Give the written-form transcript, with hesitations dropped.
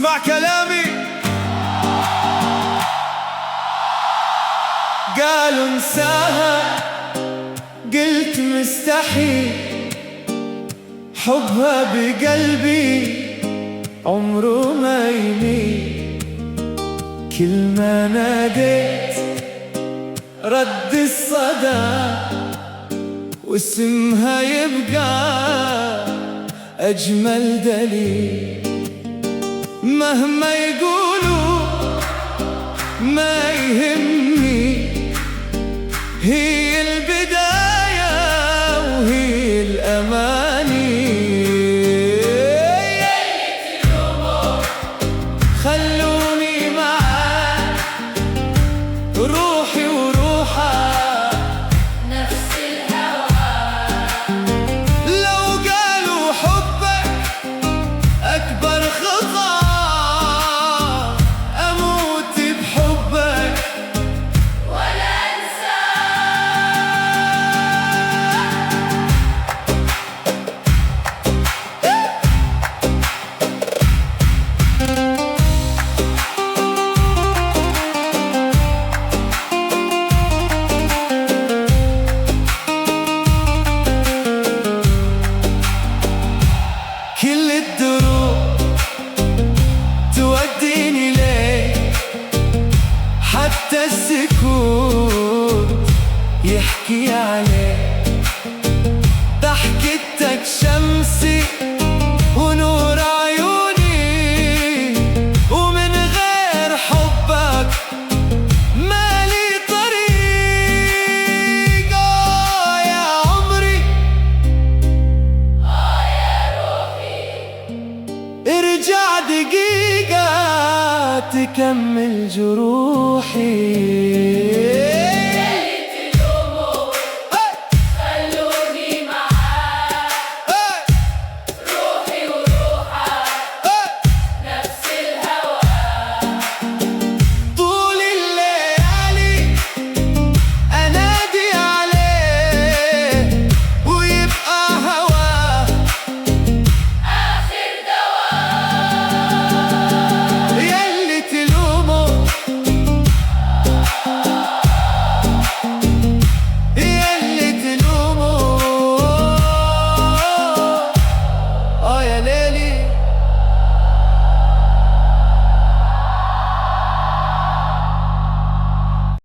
اسمع كلامي. قالوا انساها، قلت مستحيل، حبها بقلبي عمره ما يميل. كل ما ناديت رد الصدى، واسمها يبقى أجمل دليل. مهما يقولوا ما يهمني، هي البداية وهي الأماني. خلوني معاك، روحي وروحك نفس الهوى. لو قالوا حبك أكبر خطأ، أموت بحبك ولا أنسى. كل الدروب توديني ليه، حتى السكوت يحكي عليه. ضحكتك شمسي ونور عيوني، ومن غير حبك مالي طريق. يا عمري ارجع دقيقة تكمل جروحي.